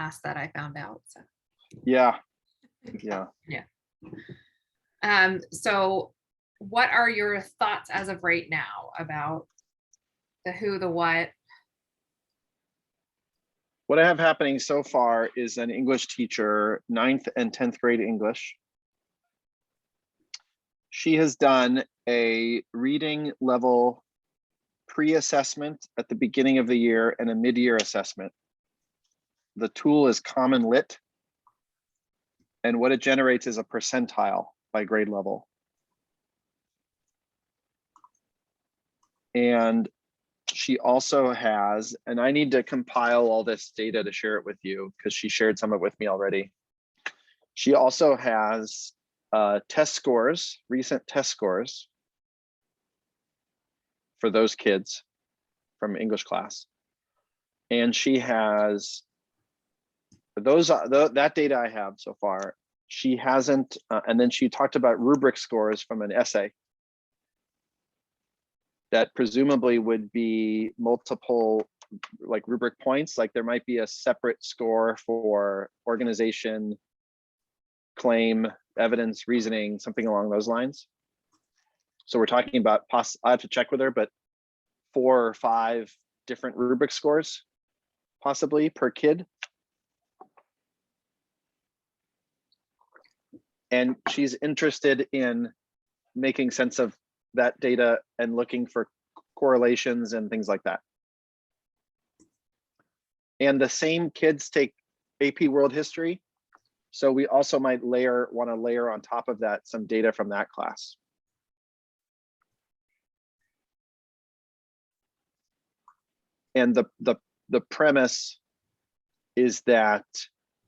asked that, I found out. So Yeah. So what are your thoughts as of right now about the who, the what? What I have happening so far is an English teacher, 9th and 10th grade English. She has done a reading level pre-assessment at the beginning of the year and a mid-year assessment. The tool is Common Lit, and what it generates is a percentile by grade level. And she also has, and I need to compile all this data to share it with you because she shared some of it with me already. She also has test scores, recent test scores for those kids from English class. And she has that data I have so far. She hasn't, and then she talked about rubric scores from an essay that presumably would be multiple like rubric points, like there might be a separate score for organization, claim, evidence, reasoning, something along those lines. So we're talking about, I have to check with her, but 4 or 5 different rubric scores possibly per kid. And she's interested in making sense of that data and looking for correlations and things like that. And the same kids take AP World History. So we also might want to layer on top of that some data from that class. And the premise is that,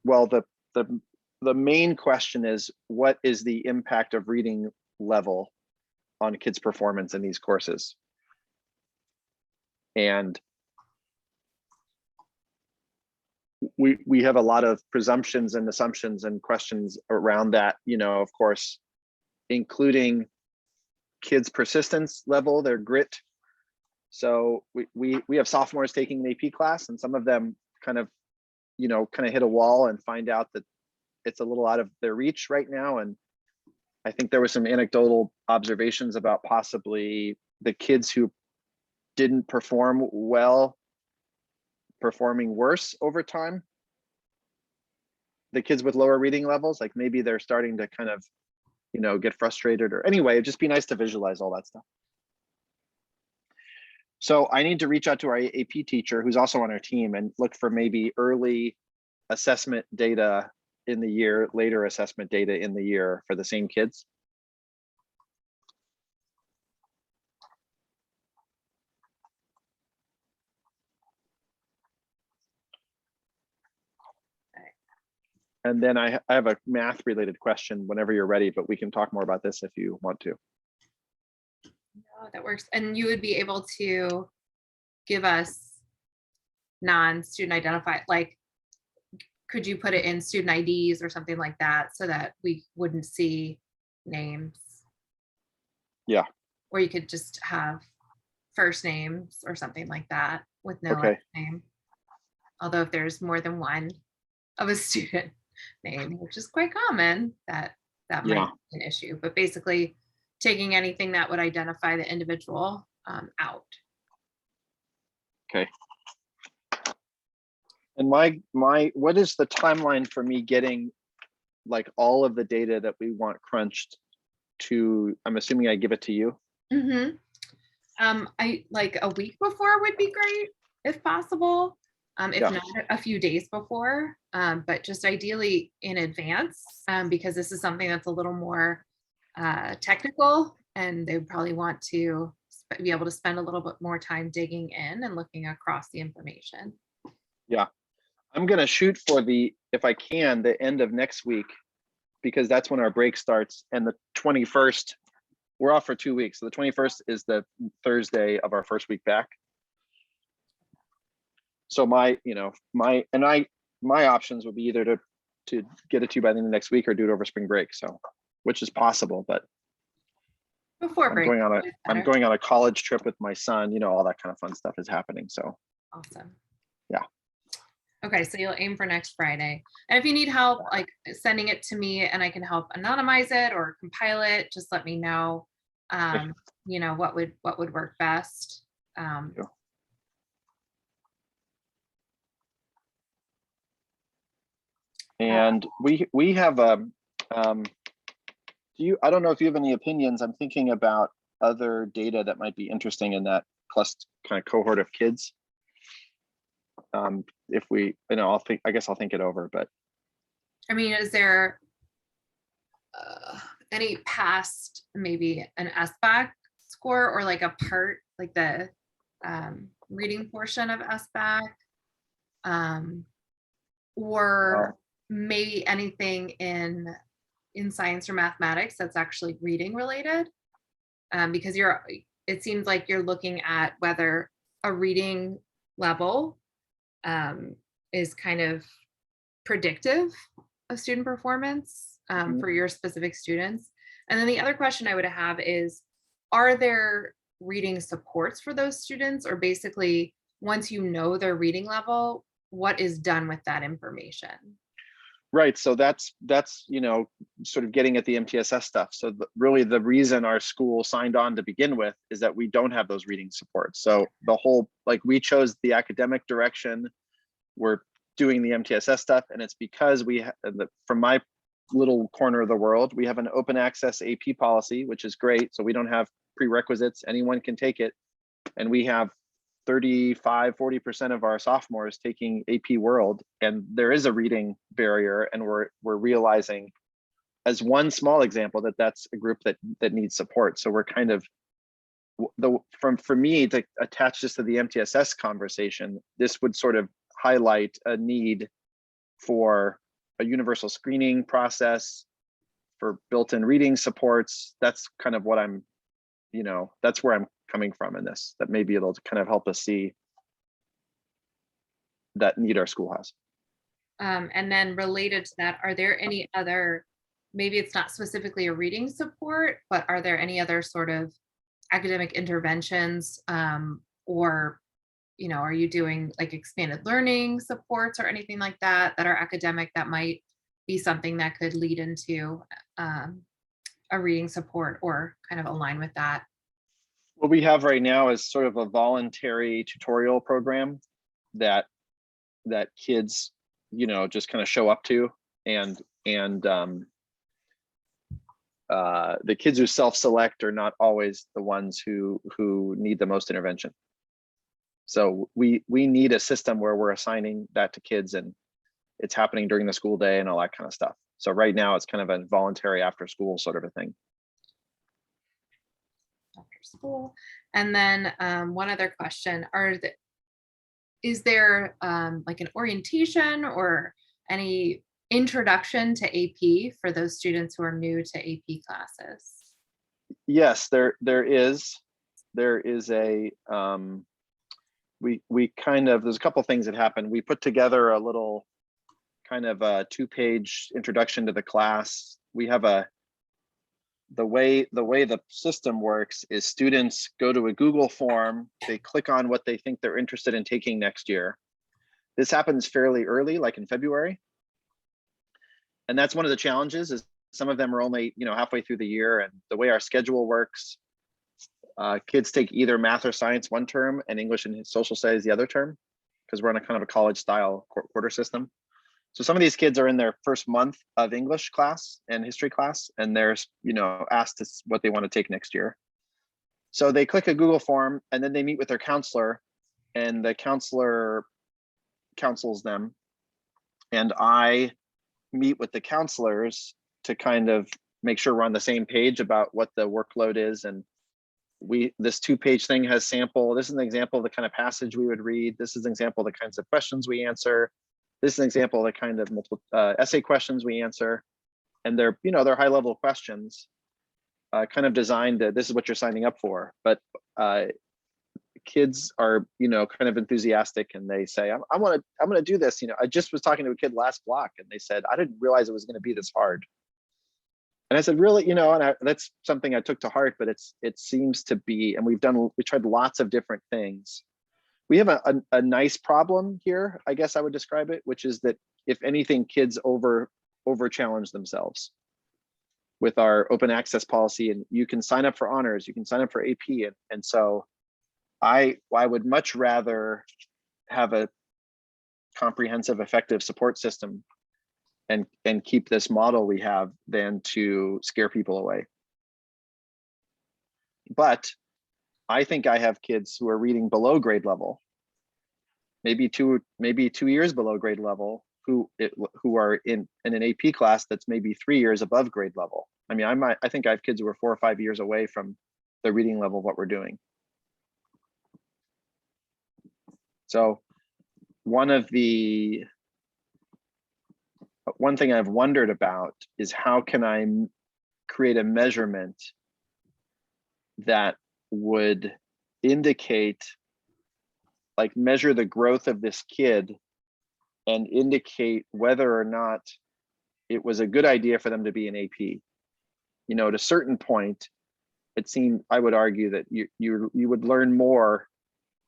well, the main question is, what is the impact of reading level on kids' performance in these courses? And we have a lot of presumptions and assumptions and questions around that, you know, of course, including kids' persistence level, their grit. So we have sophomores taking an AP class, and some of them kind of hit a wall and find out that it's a little out of their reach right now. And I think there were some anecdotal observations about possibly the kids who didn't perform well performing worse over time. The kids with lower reading levels, like maybe they're starting to kind of, get frustrated, or anyway, it'd just be nice to visualize all that stuff. So I need to reach out to our AP teacher who's also on our team and look for maybe early assessment data in the year, later assessment data in the year for the same kids. And then I have a math related question whenever you're ready, but we can talk more about this if you want to. No, that works. And you would be able to give us non-student identified, like, could you put it in student IDs or something like that so that we wouldn't see names? Yeah. Or you could just have first names or something like that with no last name. Although if there's more than one of a student name, which is quite common, that might be an issue. But basically taking anything that would identify the individual out. Okay. And what is the timeline for me getting like all of the data that we want crunched to, I'm assuming I give it to you? Mm-hmm. I like a week before would be great if possible. If not a few days before, but just ideally in advance, because this is something that's a little more technical, and they probably want to be able to spend a little bit more time digging in and looking across the information. Yeah, I'm gonna shoot for if I can, the end of next week, because that's when our break starts, and the 21st, we're off for 2 weeks. So the 21st is the Thursday of our first week back. So my options would be either to get it to you by the end of next week or do it over spring break. So, which is possible, but before break, I'm going on a college trip with my son. All that kind of fun stuff is happening. So awesome. Yeah. Okay, so you'll aim for next Friday. And if you need help, like sending it to me and I can help anonymize it or compile it, just let me know, Okay. you know, what would work best. Um, Yeah. And we have um, I don't know if you have any opinions. I'm thinking about other data that might be interesting in that cluster kind of cohort of kids. If we, I guess I'll think it over, but I mean, is there any past, maybe an SBAC score or like a part, like the reading portion of SBAC? Or maybe anything in science or mathematics that's actually reading related, because it seems like you're looking at whether a reading level is kind of predictive of student performance for your specific students. And then the other question I would have is, are there reading supports for those students, or basically once you know their reading level, what is done with that information? right. So that's sort of getting at the MTSS stuff. So really the reason our school signed on to begin with is that we don't have those reading supports. So the whole, like, we chose the academic direction. We're doing the MTSS stuff, and it's because from my little corner of the world, we have an open access AP policy, which is great. So we don't have prerequisites, anyone can take it. And we have 35–40% of our sophomores taking AP World, and there is a reading barrier, and we're realizing, as one small example, that that's a group that needs support. So we're kind of for me to attach this to the MTSS conversation, this would sort of highlight a need for a universal screening process, for built-in reading supports. That's kind of what that's where I'm coming from in this, that maybe it'll kind of help us see that need our school has. And then related to that, are there any other, maybe it's not specifically a reading support, but are there any other sort of academic interventions, or, are you doing like expanded learning supports or anything like that are academic that might be something that could lead into a reading support or kind of align with that? What we have right now is sort of a voluntary tutorial program that kids, just kind of show up to, and the kids who self-select are not always the ones who need the most intervention. So we need a system where we're assigning that to kids, and it's happening during the school day and all that kind of stuff. So right now it's kind of a voluntary after school sort of a thing. After school. And then one other question, is there like an orientation or any introduction to AP for those students who are new to AP classes? Yes, there is a we kind of, there's a couple things that happen. We put together a little kind of a 2-page introduction to the class. We have the way the system works is students go to a Google form, they click on what they think they're interested in taking next year. This happens fairly early, like in February. And that's one of the challenges, is some of them are only, halfway through the year. And the way our schedule works, kids take either math or science one term and English and social studies the other term, because we're on a kind of a college style quarter system. So some of these kids are in their first month of English class and history class, and they're, asked what they want to take next year. So they click a Google form, and then they meet with their counselor, and the counselor counsels them. And I meet with the counselors to kind of make sure we're on the same page about what the workload is. And this 2-page thing has sample. This is an example of the kind of passage we would read. This is an example of the kinds of questions we answer. This is an example of the kind of multiple essay questions we answer. And they're, they're high level questions, kind of designed to, this is what you're signing up for. But kids are, kind of enthusiastic, and they say, I'm gonna do this. I just was talking to a kid last block, and they said, I didn't realize it was going to be this hard. And I said, really, and that's something I took to heart, but it seems to be, and we tried lots of different things. we have a nice problem here, I guess I would describe it, which is that if anything, kids over challenge themselves with our open access policy, and you can sign up for honors, you can sign up for AP. And so I would much rather have a comprehensive, effective support system and keep this model we have than to scare people away. But I think I have kids who are reading below grade level, maybe two years below grade level, who are in an AP class that's maybe 3 years above grade level. I mean, I think I have kids who are 4 or 5 years away from the reading level of what we're doing. So one thing I've wondered about is how can I create a measurement that would indicate, like, measure the growth of this kid and indicate whether or not it was a good idea for them to be an AP. You know, at a certain point, it seemed, I would argue that you would learn more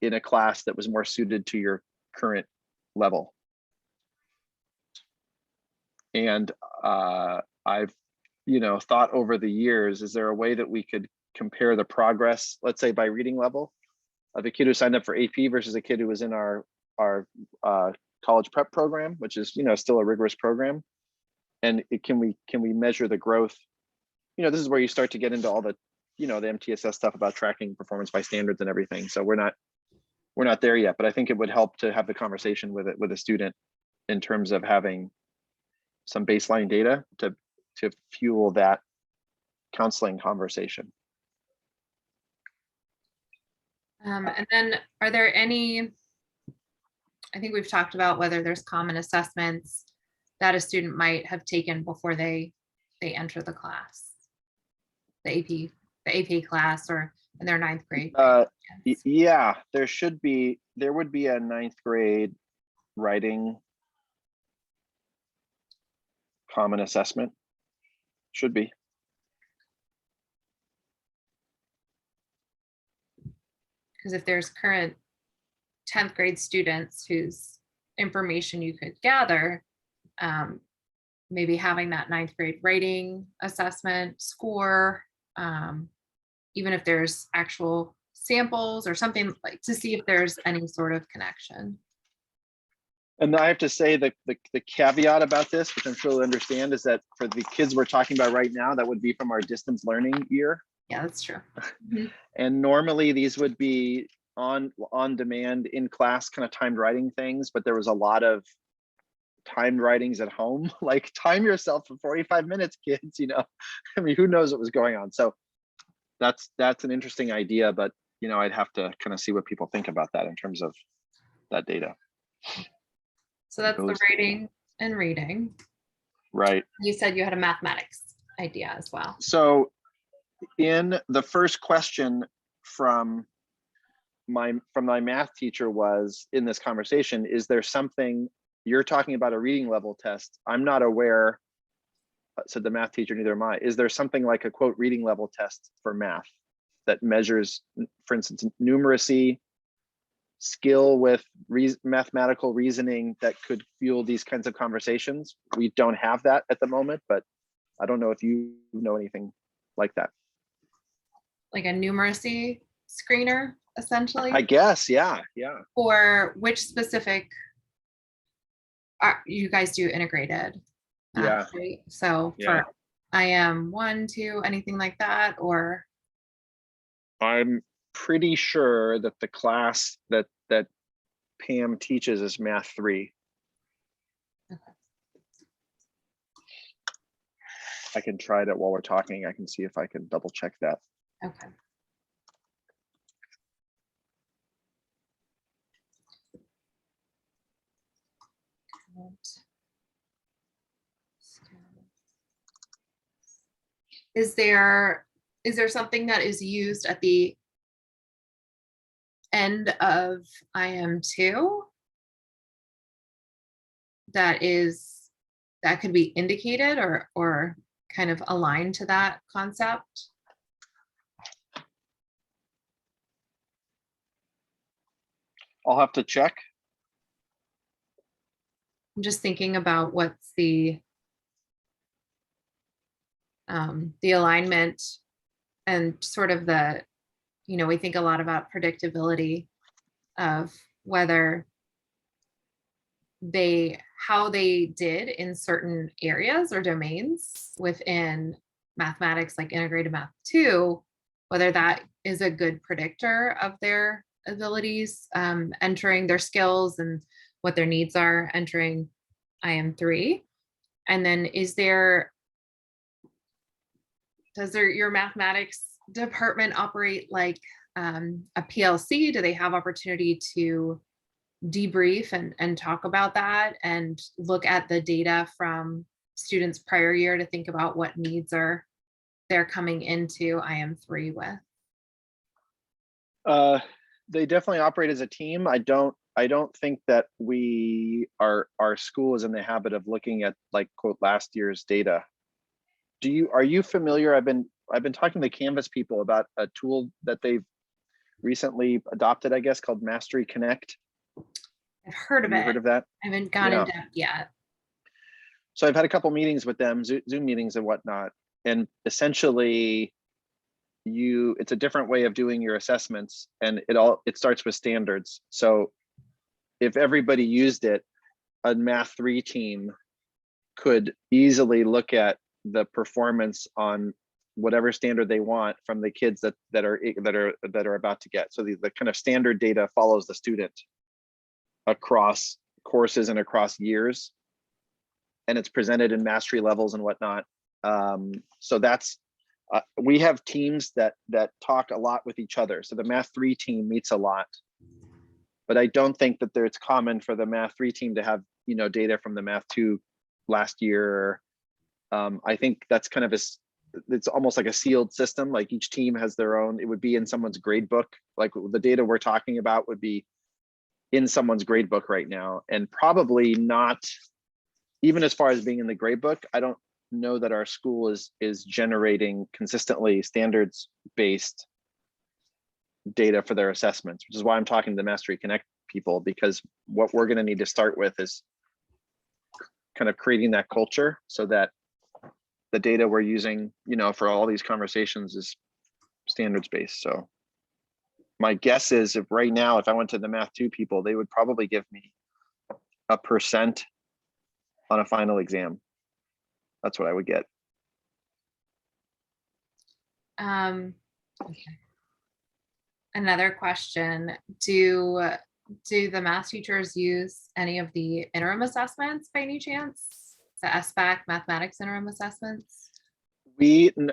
in a class that was more suited to your current level. And I've, thought over the years, is there a way that we could compare the progress, let's say by reading level, of a kid who signed up for AP versus a kid who was in our college prep program, which is, still a rigorous program? And can we measure the growth? This is where you start to get into all the, the MTSS stuff about tracking performance by standards and everything. So we're not there yet, but I think it would help to have the conversation with a student in terms of having some baseline data to fuel that counseling conversation. And then are there any, I think we've talked about whether there's common assessments that a student might have taken before they enter the class, the AP class, or in their 9th grade. Yeah, there would be a 9th grade writing common assessment. Should be. Because if there's current 10th grade students whose information you could gather, maybe having that 9th grade writing assessment score, even if there's actual samples or something, like to see if there's any sort of connection. And I have to say that the caveat about this, which I'm sure you'll understand, is that for the kids we're talking about right now, that would be from our distance learning year. Yeah, that's true. Mm-hmm. And normally these would be on demand, in class, kind of timed writing things, but there was a lot of timed writings at home, like time yourself for 45 minutes, kids, I mean, who knows what was going on. So that's an interesting idea, but I'd have to kind of see what people think about that in terms of that data. So that's the writing and reading. Right. You said you had a mathematics idea as well. So in the first question from my math teacher was, in this conversation, is there something, you're talking about a reading level test, I'm not aware, said the math teacher, neither am I. Is there something like a quote reading level test for math that measures, for instance, numeracy, skill with mathematical reasoning that could fuel these kinds of conversations? We don't have that at the moment, but I don't know if you know anything like that. Like a numeracy screener, essentially? I guess, yeah. For which specific, you guys do integrated? Yeah. Right? So for IM 1, 2, anything like that, or? I'm pretty sure that the class that Pam teaches is Math 3. Okay. I can try that while we're talking. I can see if I can double check that. Okay. Is there something that is used at the end of IM2 that could be indicated or kind of aligned to that concept? I'll have to check. I'm just thinking about what's the alignment and sort of the, we think a lot about predictability of whether how they did in certain areas or domains within mathematics, like integrated math 2, whether that is a good predictor of their abilities, entering their skills and what their needs are entering IM3. And then does your mathematics department operate like a PLC? Do they have opportunity to debrief and talk about that and look at the data from students prior year to think about what needs they're coming into IM3 with? They definitely operate as a team. I don't think that our school is in the habit of looking at, like, quote, last year's data. Are you familiar? I've been talking to Canvas people about a tool that they've recently adopted, I guess, called Mastery Connect. I've heard of it. Heard of that? I haven't gone in depth yet. So I've had a couple meetings with them, Zoom meetings and whatnot, and essentially it's a different way of doing your assessments, and it starts with standards. So if everybody used it, a Math 3 team could easily look at the performance on whatever standard they want from the kids that are about to get. So the kind of standard data follows the student across courses and across years, and it's presented in mastery levels and whatnot. So that's we have teams that talk a lot with each other. So the Math 3 team meets a lot, but I don't think that it's common for the Math 3 team to have data from the Math 2 last year. I think that's kind of it's almost like a sealed system. Like each team has their own. It would be in someone's grade book. Like the data we're talking about would be in someone's grade book right now, and probably not even as far as being in the grade book. I don't know that our school is generating consistently standards-based data for their assessments, which is why I'm talking to the Mastery Connect people, because what we're going to need to start with is kind of creating that culture so that the data we're using, for all these conversations is standards-based. So my guess is if I went to the Math 2 people, they would probably give me a % on a final exam. That's what I would get. Okay. Another question, do the math teachers use any of the interim assessments by any chance? The SBAC mathematics interim assessments?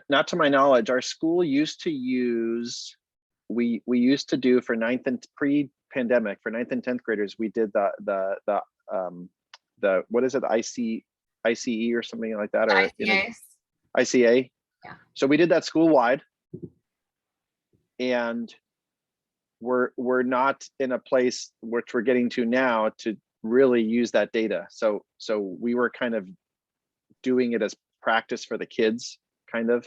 Not to my knowledge, our school used to use, we used to do for ninth and pre-pandemic, for 9th and 10th graders, we did the what is it, ICE or something like that, or ICA. Yeah. So we did that school-wide, and we're not in a place which we're getting to now to really use that data. So we were kind of doing it as practice for the kids, kind of.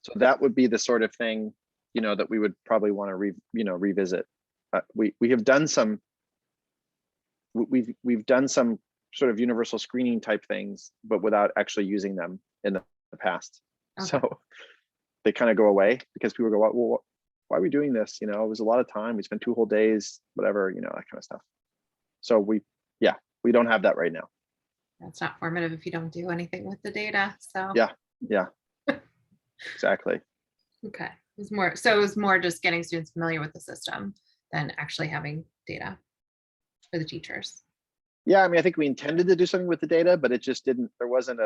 So that would be the sort of thing, that we would probably want to revisit. We have done some. We've done some sort of universal screening type things, but without actually using them in the past. Okay. So they kind of go away because people go, well, why are we doing this? It was a lot of time. We spent 2 whole days, whatever, that kind of stuff. So we don't have that right now. It's not formative if you don't do anything with the data. So yeah, exactly. Okay. It was more just getting students familiar with the system than actually having data for the teachers. Yeah, I mean, I think we intended to do something with the data, but it just didn't. There wasn't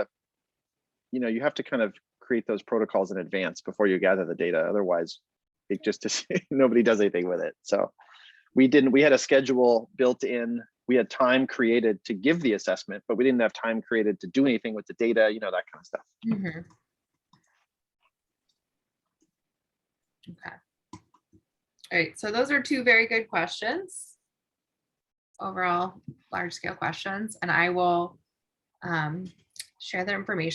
you have to kind of create those protocols in advance before you gather the data. Otherwise, it just nobody does anything with it. So we had a schedule built in. We had time created to give the assessment, but we didn't have time created to do anything with the data, that kind of stuff. Mm-hmm. Okay. All right. So those are 2 very good questions. Overall, large scale questions, and I will share their information